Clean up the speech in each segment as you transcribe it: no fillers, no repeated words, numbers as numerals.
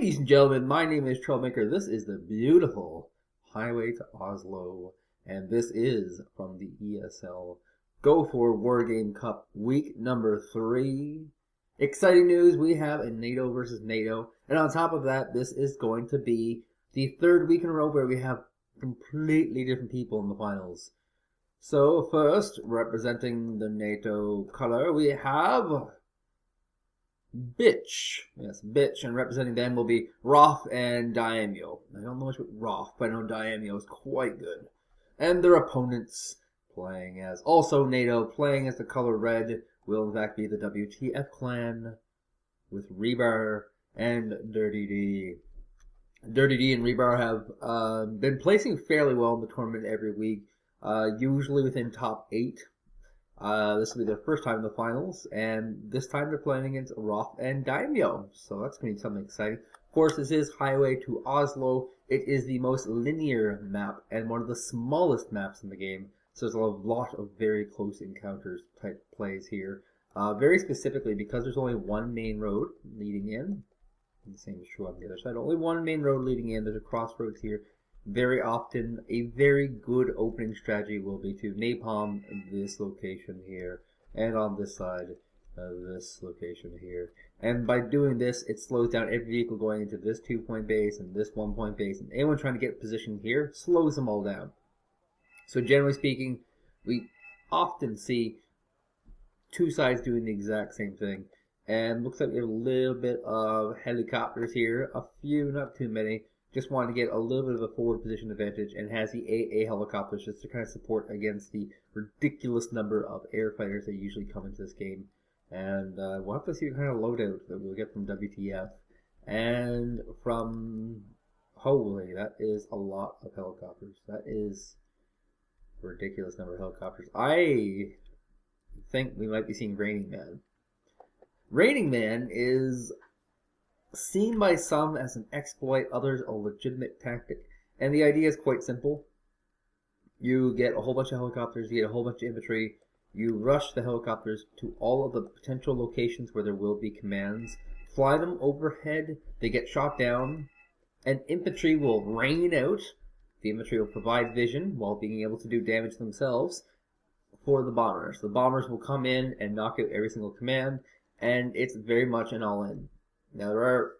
Ladies and gentlemen, my name is Troublemaker. This is the beautiful Highway to Oslo, and this is from the ESL Go4Wargame Cup week number 3. Exciting news, we have a NATO versus NATO, and on top of that, this is going to be the third week in a row where we have completely different people in the finals. So first, representing the NATO color, we have Bitch. Yes, Bitch. And representing them will be Roffe and Daimyo. I don't know much about Roffe, but I know Daimyo is quite good. And their opponents playing as also NATO, playing as the color red, will in fact be the WTF clan with Ribar and Drrty-D. Drrty-D and Ribar have been placing fairly well in the tournament every week, usually within top 8. This will be their first time in the finals, and this time they're playing against Roffe and Daimyo, so that's going to be something exciting. Of course, this is Highway to Oslo. It is the most linear map and one of the smallest maps in the game, so there's a lot of very close encounters type plays here. Very specifically, because there's only one main road leading in, and the same is true on the other side, only one main road leading in, there's a crossroads here. Very often, a very good opening strategy will be to napalm this location here, and on this side, this location here. And by doing this, it slows down every vehicle going into this 2-point base and this 1-point base, and anyone trying to get position here slows them all down. So generally speaking, we often see two sides doing the exact same thing. And looks like we have a little bit of helicopters here, a few, not too many. Just wanted to get a little bit of a forward position advantage, and has the AA helicopters just to kind of support against the ridiculous number of air fighters that usually come into this game. And we'll have to see what kind of loadout that we'll get from WTF. And from... Holy, that is a lot of helicopters. That is a ridiculous number of helicopters. I think we might be seeing Raining Man. Raining Man is seen by some as an exploit, others a legitimate tactic. And the idea is quite simple. You get a whole bunch of helicopters, you get a whole bunch of infantry, you rush the helicopters to all of the potential locations where there will be commands, fly them overhead, they get shot down, and infantry will rain out. The infantry will provide vision while being able to do damage themselves for the bombers. The bombers will come in and knock out every single command, and it's very much an all-in. Now, there are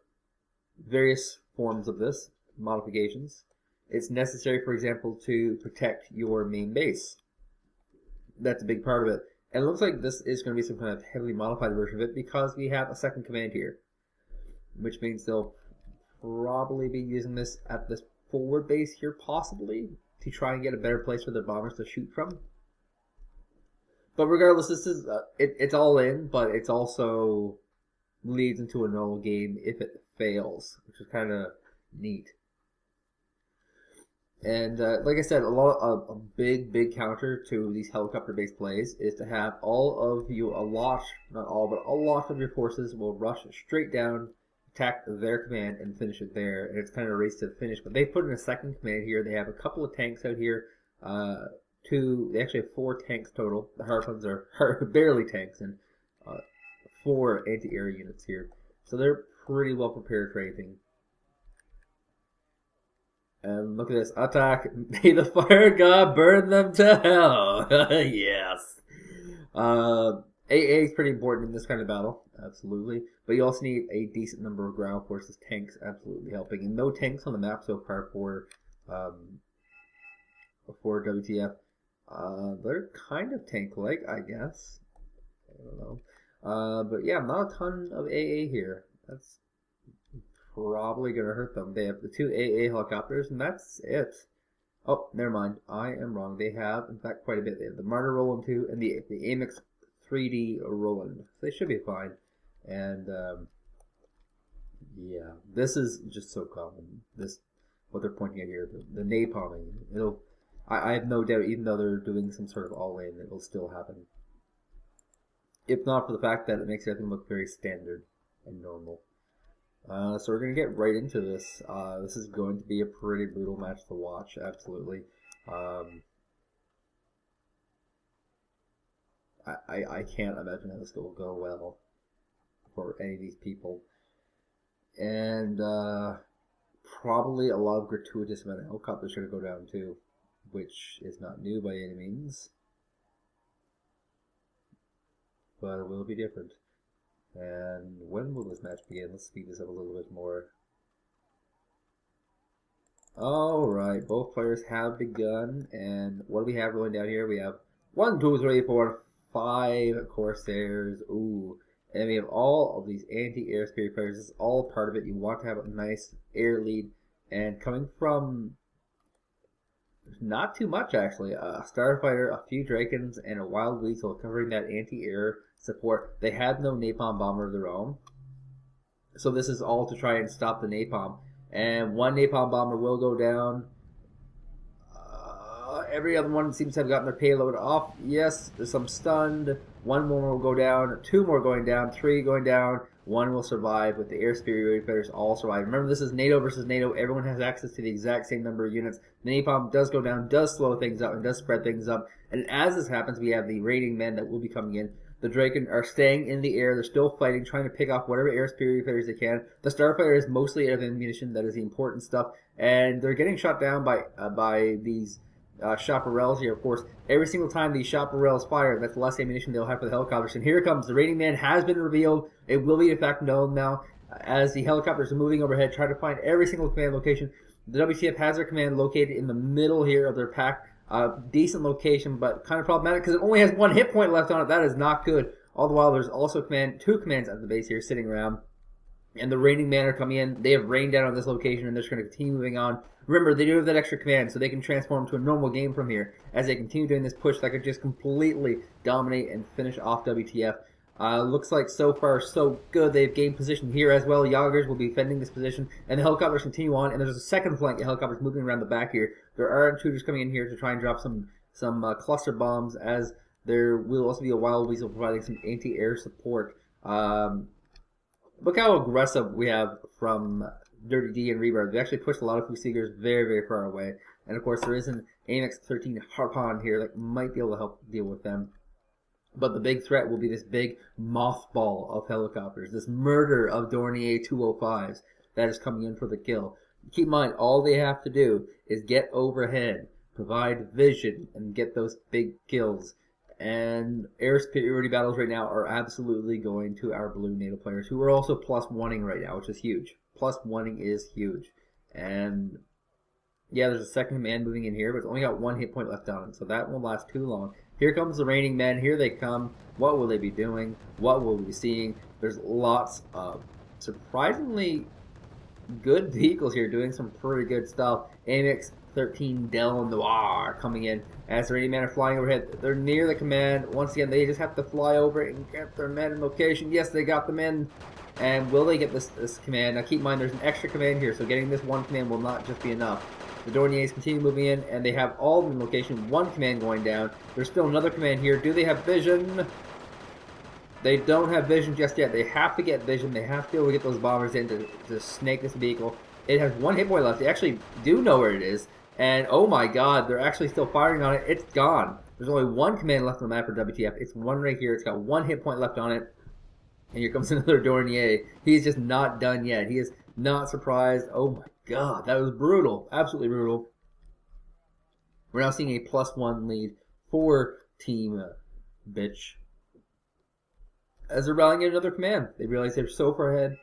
various forms of this, modifications. It's necessary, for example, to protect your main base. That's a big part of it. And it looks like this is going to be some kind of heavily modified version of it because we have a second command here, which means they'll probably be using this at this forward base here, possibly, to try and get a better place for their bombers to shoot from. But regardless, this is it's all in, but it's also leads into a normal game if it fails, which is kind of neat. And like I said, a big counter to these helicopter-based plays is to have all of you, not all, but a lot of your forces will rush straight down, attack their command, and finish it there. And it's kind of a race to the finish. But they put in a second command here. They have a couple of tanks out here. They actually have 4 tanks total. The Harpoons are barely tanks, and 4 anti-air units here. So they're pretty well prepared for anything. And look at this. Attack. May the fire god burn them to hell. Yes. AA is pretty important in this kind of battle. Absolutely. But you also need a decent number of ground forces. Tanks absolutely helping. And no tanks on the map so far for WTF. They're kind of tank-like, I guess. I don't know. But yeah, not a ton of AA here. That's probably going to hurt them. They have the 2 AA helicopters, and that's it. Oh, never mind. I am wrong. They have, in fact, quite a bit. They have the Martyr Roland 2 and the AMX 3D Roland. So they should be fine. And, yeah, this is just so common. What they're pointing at here, the napalming. I have no doubt, even though they're doing some sort of all-in, it will still happen. If not for the fact that it makes everything look very standard and normal. So we're going to get right into this. This is going to be a pretty brutal match to watch, absolutely. I can't imagine how this will go well for any of these people. And probably a lot of gratuitous amount of helicopters are going to go down too, which is not new by any means, but it will be different. And when will this match begin? Let's speed this up a little bit more. Alright, both players have begun, and what do we have going down here? We have 1, 2, 3, 4, 5 Corsairs. Ooh. And we have all of these anti-air spirit players. This is all part of it. You want to have a nice air lead. And coming from not too much, actually. A Starfighter, a few Drakens, and a Wild Weasel covering that anti-air support. They had no napalm bomber of their own. So this is all to try and stop the napalm. And one napalm bomber will go down. Every other one seems to have gotten their payload off. Yes, there's some stunned. One more will go down. 2 more going down. 3 going down. 1 will survive, with the air superiority fighters all survive. Remember, this is NATO versus NATO. Everyone has access to the exact same number of units. The napalm does go down, does slow things up, and does spread things up. And as this happens, we have the raiding men that will be coming in. The Draken are staying in the air. They're still fighting, trying to pick off whatever air superiority fighters they can. The Starfighter is mostly out of ammunition. That is the important stuff. And they're getting shot down by these chaparrals here, of course. Every single time these chaparrals fire, that's less ammunition they'll have for the helicopters. And here it comes. The raiding man has been revealed. It will be in fact known now as the helicopters are moving overhead, trying to find every single command location. The WTF has their command located in the middle here of their pack. Decent location, but kind of problematic because it only has 1 hit point left on it. That is not good. All the while, there's also 2 commands at the base here sitting around. And the raiding men are coming in. They have rained down on this location, and they're just going to continue moving on. Remember, they do have that extra command, so they can transform to a normal game from here as they continue doing this push that could just completely dominate and finish off WTF. Looks like so far so good. They've gained position here as well. Jagers will be defending this position, and the helicopters continue on. And there's a second flank of helicopters moving around the back here. There are intruders coming in here to try and drop some cluster bombs, as there will also be a Wild Weasel providing some anti-air support. Look how aggressive we have from Drrty-D and Ribar. They actually pushed a lot of Fusiggers very, very far away. And of course, there is an AMX-13 Harpon here that might be able to help deal with them. But the big threat will be this big mothball of helicopters, this murder of Dornier 205s that is coming in for the kill. Keep in mind, all they have to do is get overhead, provide vision, and get those big kills. And air superiority battles right now are absolutely going to our blue NATO players, who are also +1ing right now, which is huge. +1ing is huge. And yeah, there's a second command moving in here, but it's only got 1 hit point left on it, so that won't last too long. Here comes the raining men. Here they come. What will they be doing? What will we be seeing? There's lots of surprisingly good vehicles here doing some pretty good stuff. AMX-13 Del Noir coming in as the raiding men are flying overhead. They're near the command. Once again, they just have to fly over it and get their men in location. Yes, they got them in. And will they get this command? Now keep in mind, there's an extra command here, so getting this 1 command will not just be enough. The Dorniers continue moving in, and they have all in location. 1 command going down. There's still another command here. Do they have vision? They don't have vision just yet. They have to get vision. They have to be able to get those bombers in to snake this vehicle. It has 1 hit point left. They actually do know where it is. And oh my god, they're actually still firing on it. It's gone. There's only 1 command left on the map for WTF. It's 1 right here. It's got 1 hit point left on it. And here comes another Dornier. He's just not done yet. He is not surprised. Oh my god, that was brutal. Absolutely brutal. We're now seeing a +1 lead for Team Bitch, as they're rallying another command. They realize they're so far ahead,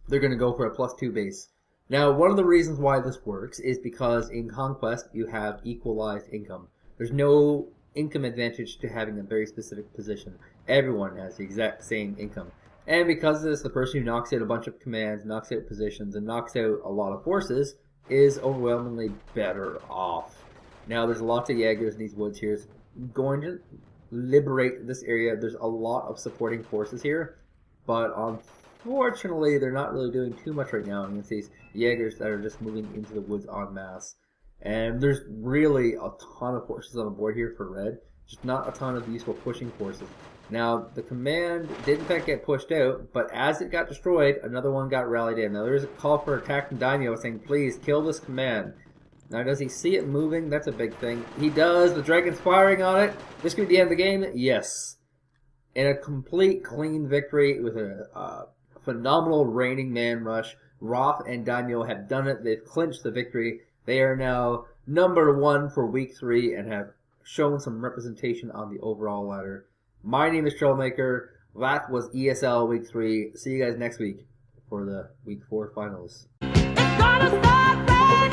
they're going to go for a +2 base. Now, one of the reasons why this works is because in Conquest, you have equalized income. There's no income advantage to having a very specific position. Everyone has the exact same income. And because of this, the person who knocks out a bunch of commands, knocks out positions, and knocks out a lot of forces is overwhelmingly better off. Now, there's lots of Jaegers in these woods here. It's going to liberate this area. There's a lot of supporting forces here, but unfortunately, they're not really doing too much right now against these Jaegers that are just moving into the woods en masse. And there's really a ton of forces on the board here for red, just not a ton of useful pushing forces. Now, the command did in fact get pushed out, but as it got destroyed, another one got rallied in. Now, there's a call for attack from Daimyo saying, please kill this command. Now, does he see it moving? That's a big thing. He does. The dragon's firing on it. This could be the end of the game. Yes. In a complete clean victory with a phenomenal reigning man rush. Roffe and Daimyo have done it. They've clinched the victory. They are now #1 for week 3 and have shown some representation on the overall ladder. My name is Troublemaker. That was ESL week 3. See you guys next week for the week 4 finals. It's gonna start raining.